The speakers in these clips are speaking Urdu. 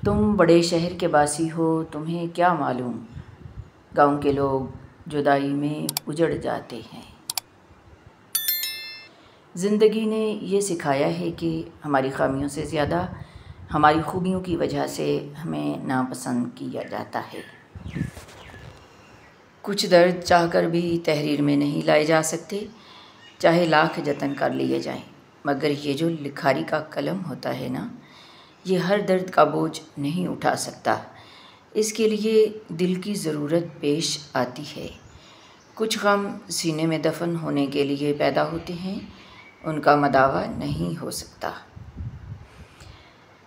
تم بڑے شہر کے باسی ہو، تمہیں کیا معلوم، گاؤں کے لوگ جدائی میں اجڑ جاتے ہیں۔ زندگی نے یہ سکھایا ہے کہ ہماری خامیوں سے زیادہ ہماری خوبیوں کی وجہ سے ہمیں ناپسند کیا جاتا ہے۔ کچھ درد چاہ کر بھی تحریر میں نہیں لائے جا سکتے، چاہے لاکھ جتن کر لیے جائیں، مگر یہ جو لکھاری کا قلم ہوتا ہے نا، یہ ہر درد کا بوجھ نہیں اٹھا سکتا۔ اس کے لیے دل کی ضرورت پیش آتی ہے۔ کچھ غم سینے میں دفن ہونے کے لیے پیدا ہوتے ہیں، ان کا مداوع نہیں ہو سکتا۔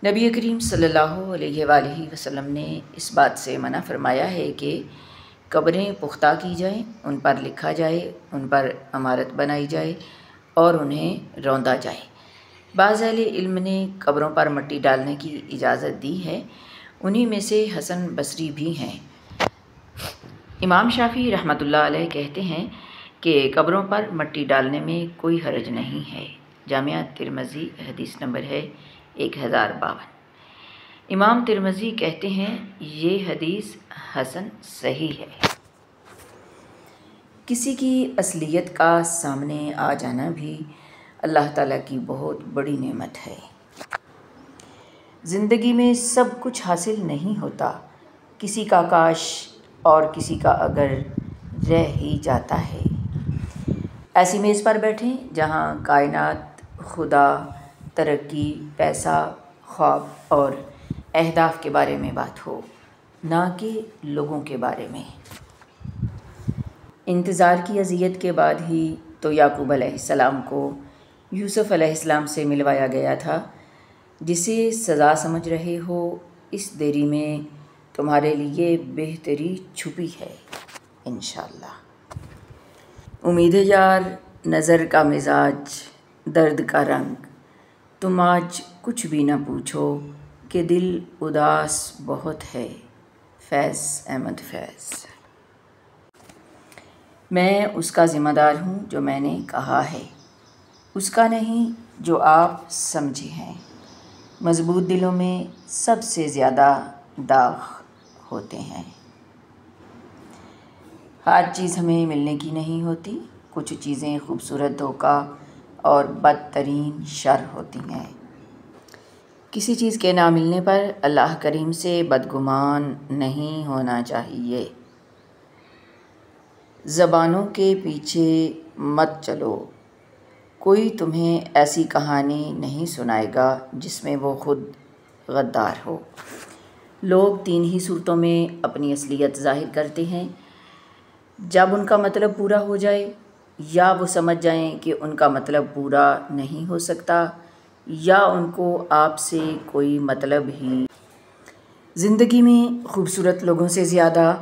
نبی کریم صلی اللہ علیہ وآلہ وسلم نے اس بات سے منع فرمایا ہے کہ قبریں پختہ کی جائیں، ان پر لکھا جائے، ان پر عمارت بنائی جائے اور انہیں روندا جائے۔ بعض اہل علم نے قبروں پر مٹی ڈالنے کی اجازت دی ہے، انہی میں سے حسن بصری بھی ہیں۔ امام شافعی رحمۃ اللہ علیہ کہتے ہیں کہ قبروں پر مٹی ڈالنے میں کوئی حرج نہیں ہے۔ جامعہ ترمذی حدیث نمبر ہے 1052۔ امام ترمذی کہتے ہیں یہ حدیث حسن صحیح ہے۔ کسی کی اصلیت کا سامنے آ جانا بھی اللہ تعالیٰ کی بہت بڑی نعمت ہے۔ زندگی میں سب کچھ حاصل نہیں ہوتا، کسی کا کاش اور کسی کا اگر رہ ہی جاتا ہے۔ ایسی میز پر بیٹھیں جہاں کائنات، خدا، ترقی، پیسہ، خواب اور اہداف کے بارے میں بات ہو، نہ کہ لوگوں کے بارے میں۔ انتظار کی اذیت کے بعد ہی تو یعقوب علیہ السلام کو یوسف علیہ السلام سے ملوایا گیا تھا۔ جسے سزا سمجھ رہے ہو، اس دیری میں تمہارے لیے بہتری چھپی ہے انشاءاللہ۔ امید یار، نظر کا مزاج، درد کا رنگ، تم آج کچھ بھی نہ پوچھو کہ دل اداس بہت ہے۔ فیض احمد فیض۔ میں اس کا ذمہ دار ہوں جو میں نے کہا ہے، اس کا نہیں جو آپ سمجھے ہیں۔ مضبوط دلوں میں سب سے زیادہ داغ ہوتے ہیں۔ ہر چیز ہمیں ملنے کی نہیں ہوتی، کچھ چیزیں خوبصورت دھوکہ اور بدترین شر ہوتی ہیں۔ کسی چیز کے نہ ملنے پر اللہ کریم سے بدگمان نہیں ہونا چاہیے۔ زبانوں کے پیچھے مت چلو، کوئی تمہیں ایسی کہانی نہیں سنائے گا جس میں وہ خود غدار ہو۔ لوگ تین ہی صورتوں میں اپنی اصلیت ظاہر کرتے ہیں: جب ان کا مطلب پورا ہو جائے، یا وہ سمجھ جائیں کہ ان کا مطلب پورا نہیں ہو سکتا، یا ان کو آپ سے کوئی مطلب ہی۔ زندگی میں خوبصورت لوگوں سے زیادہ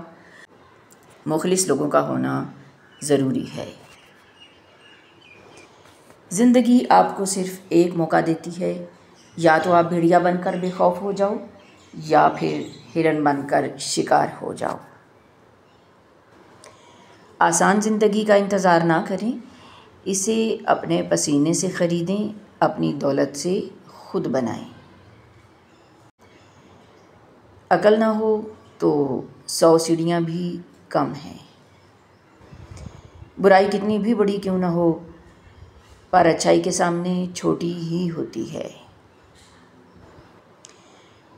مخلص لوگوں کا ہونا ضروری ہے۔ زندگی آپ کو صرف ایک موقع دیتی ہے، یا تو آپ بھیڑیا بن کر بے خوف ہو جاؤ، یا پھر ہرن بن کر شکار ہو جاؤ۔ آسان زندگی کا انتظار نہ کریں، اسے اپنے پسینے سے خریدیں، اپنی دولت سے خود بنائیں۔ عقل نہ ہو تو 100 سیڑھیاں بھی کم ہیں۔ برائی کتنی بھی بڑی کیوں نہ ہو، پر اچھائی کے سامنے چھوٹی ہی ہوتی ہے۔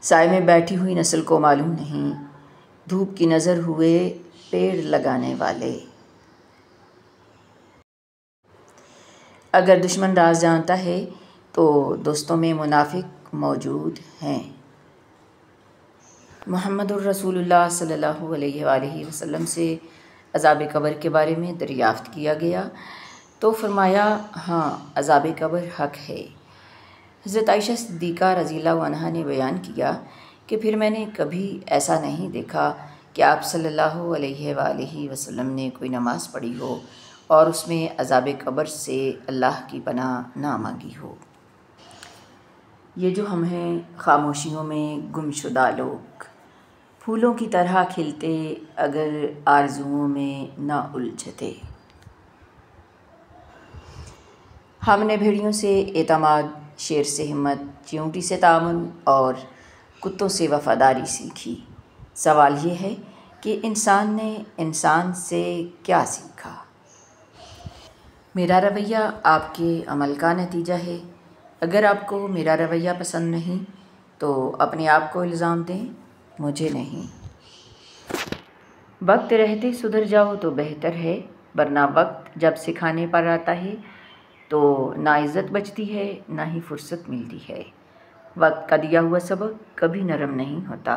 سائے میں بیٹھی ہوئی نسل کو معلوم نہیں، دھوپ کی نظر ہوئے پیڑ لگانے والے۔ اگر دشمن راز جانتا ہے تو دوستوں میں منافق موجود ہیں۔ محمد الرسول اللہ صلی اللہ علیہ وآلہ وسلم سے عذاب قبر کے بارے میں دریافت کیا گیا تو فرمایا، ہاں، عذاب قبر حق ہے۔ حضرت عائشہ صدیقہ رضی اللہ عنہا نے بیان کیا کہ پھر میں نے کبھی ایسا نہیں دیکھا کہ آپ صلی اللہ علیہ وآلہ وسلم نے کوئی نماز پڑھی ہو اور اس میں عذاب قبر سے اللہ کی پناہ نہ مانگی ہو۔ یہ جو ہم ہیں خاموشیوں میں گمشدہ لوگ، پھولوں کی طرح کھلتے اگر آرزوؤں میں نہ الجھتے۔ ہم نے بھیڑیوں سے اعتماد، شیر سے ہمت، چیونٹی سے تعاون اور کتوں سے وفاداری سیکھی۔ سوال یہ ہے کہ انسان نے انسان سے کیا سیکھا؟ میرا رویہ آپ کے عمل کا نتیجہ ہے۔ اگر آپ کو میرا رویہ پسند نہیں تو اپنے آپ کو الزام دیں، مجھے نہیں۔ وقت رہتے سدھر جاؤ تو بہتر ہے، ورنہ وقت جب سکھانے پر آتا ہے تو نہ عزت بچتی ہے نہ ہی فرصت ملتی ہے۔ وقت کا دیا ہوا سبق کبھی نرم نہیں ہوتا،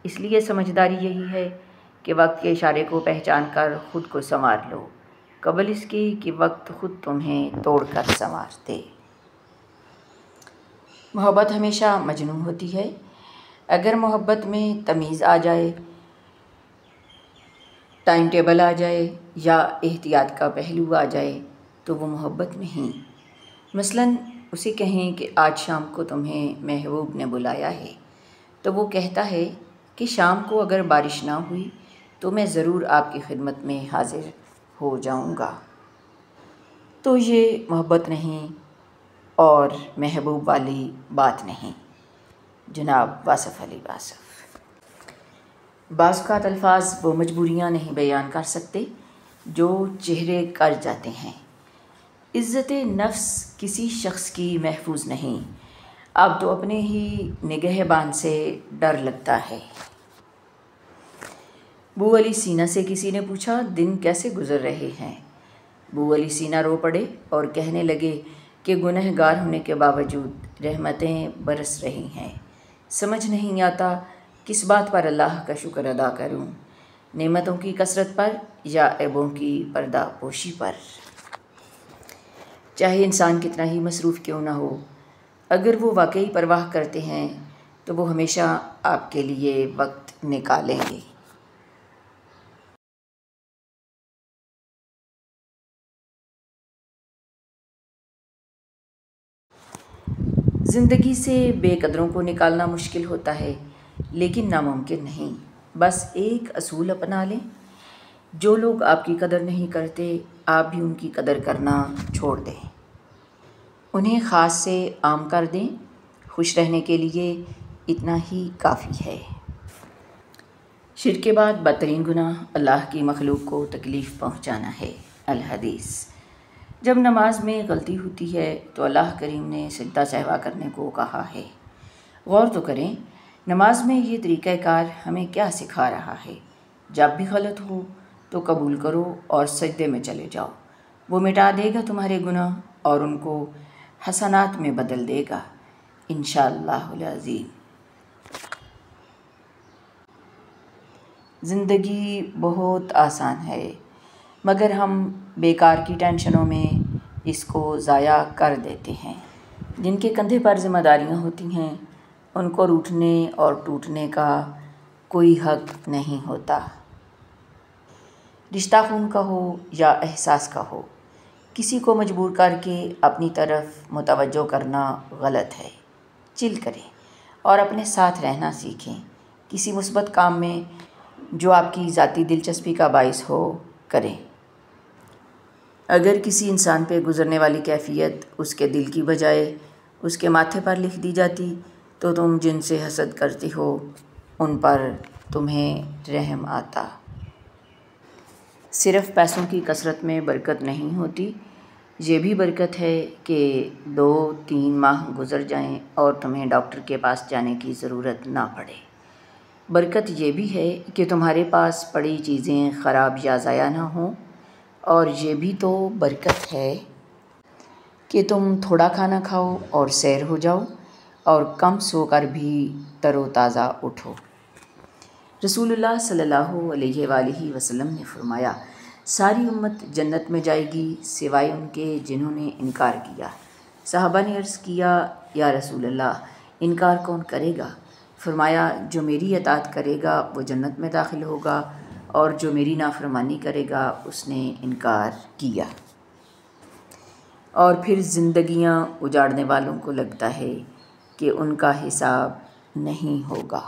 اس لیے سمجھداری یہی ہے کہ وقت کے اشارے کو پہچان کر خود کو سنوار لو، قبل اس کے کہ وقت خود تمہیں توڑ کر سنوار دے۔ محبت ہمیشہ مجنون ہوتی ہے۔ اگر محبت میں تمیز آ جائے، ٹائم ٹیبل آ جائے یا احتیاط کا پہلو آ جائے تو وہ محبت نہیں۔ مثلاً اسے کہیں کہ آج شام کو تمہیں محبوب نے بلایا ہے، تو وہ کہتا ہے کہ شام کو اگر بارش نہ ہوئی تو میں ضرور آپ کی خدمت میں حاضر ہو جاؤں گا۔ تو یہ محبت نہیں اور محبوب والی بات نہیں۔ جناب واصف علی واصف۔ بعض اوقات الفاظ وہ مجبوریاں نہیں بیان کر سکتے جو چہرے کر جاتے ہیں۔ عزت نفس کسی شخص کی محفوظ نہیں، اب تو اپنے ہی نگہبان سے ڈر لگتا ہے۔ ابو علی سینا سے کسی نے پوچھا دن کیسے گزر رہے ہیں؟ ابو علی سینا رو پڑے اور کہنے لگے کہ گنہگار ہونے کے باوجود رحمتیں برس رہی ہیں، سمجھ نہیں آتا کس بات پر اللہ کا شکر ادا کروں، نعمتوں کی کثرت پر یا عیبوں کی پردہ پوشی پر۔ چاہے انسان کتنا ہی مصروف کیوں نہ ہو، اگر وہ واقعی پرواہ کرتے ہیں تو وہ ہمیشہ آپ کے لیے وقت نکالیں گے۔ زندگی سے بے قدروں کو نکالنا مشکل ہوتا ہے لیکن ناممکن نہیں۔ بس ایک اصول اپنا لیں، جو لوگ آپ کی قدر نہیں کرتے آپ بھی ان کی قدر کرنا چھوڑ دیں، انہیں خاص سے عام کر دیں۔ خوش رہنے کے لیے اتنا ہی کافی ہے۔ شرک کے بعد بدترین گناہ اللہ کی مخلوق کو تکلیف پہنچانا ہے۔ الحدیث۔ جب نماز میں غلطی ہوتی ہے تو اللہ کریم نے سجدہ سہوا کرنے کو کہا ہے۔ غور تو کریں نماز میں یہ طریقہ کار ہمیں کیا سکھا رہا ہے۔ جب بھی غلط ہو تو قبول کرو اور سجدے میں چلے جاؤ، وہ مٹا دے گا تمہارے گناہ اور ان کو حسنات میں بدل دے گا انشاءاللہ العظیم۔ زندگی بہت آسان ہے مگر ہم بیکار کی ٹینشنوں میں اس کو ضائع کر دیتے ہیں۔ جن کے کندھے پر ذمہ داریاں ہوتی ہیں ان کو روٹھنے اور ٹوٹنے کا کوئی حق نہیں ہوتا۔ رشتہ خون کا ہو یا احساس کا ہو، کسی کو مجبور کر کے اپنی طرف متوجہ کرنا غلط ہے۔ چل کریں اور اپنے ساتھ رہنا سیکھیں، کسی مثبت کام میں جو آپ کی ذاتی دلچسپی کا باعث ہو کریں۔ اگر کسی انسان پہ گزرنے والی کیفیت اس کے دل کی بجائے اس کے ماتھے پر لکھ دی جاتی تو تم جن سے حسد کرتے ہو ان پر تمہیں رحم آتا۔ صرف پیسوں کی کثرت میں برکت نہیں ہوتی، یہ بھی برکت ہے کہ 2-3 ماہ گزر جائیں اور تمہیں ڈاکٹر کے پاس جانے کی ضرورت نہ پڑے۔ برکت یہ بھی ہے کہ تمہارے پاس پڑی چیزیں خراب یا ضائع نہ ہوں، اور یہ بھی تو برکت ہے کہ تم تھوڑا کھانا کھاؤ اور سیر ہو جاؤ اور کم سو کر بھی تر و تازہ اٹھو۔ رسول اللہ صلی اللہ علیہ وآلہ وسلم نے فرمایا ساری امت جنت میں جائے گی سوائے ان کے جنہوں نے انکار کیا۔ صحابہ نے عرض کیا یا رسول اللہ انکار کون کرے گا؟ فرمایا جو میری اطاعت کرے گا وہ جنت میں داخل ہوگا اور جو میری نافرمانی کرے گا اس نے انکار کیا۔ اور پھر زندگیاں اجاڑنے والوں کو لگتا ہے کہ ان کا حساب نہیں ہوگا۔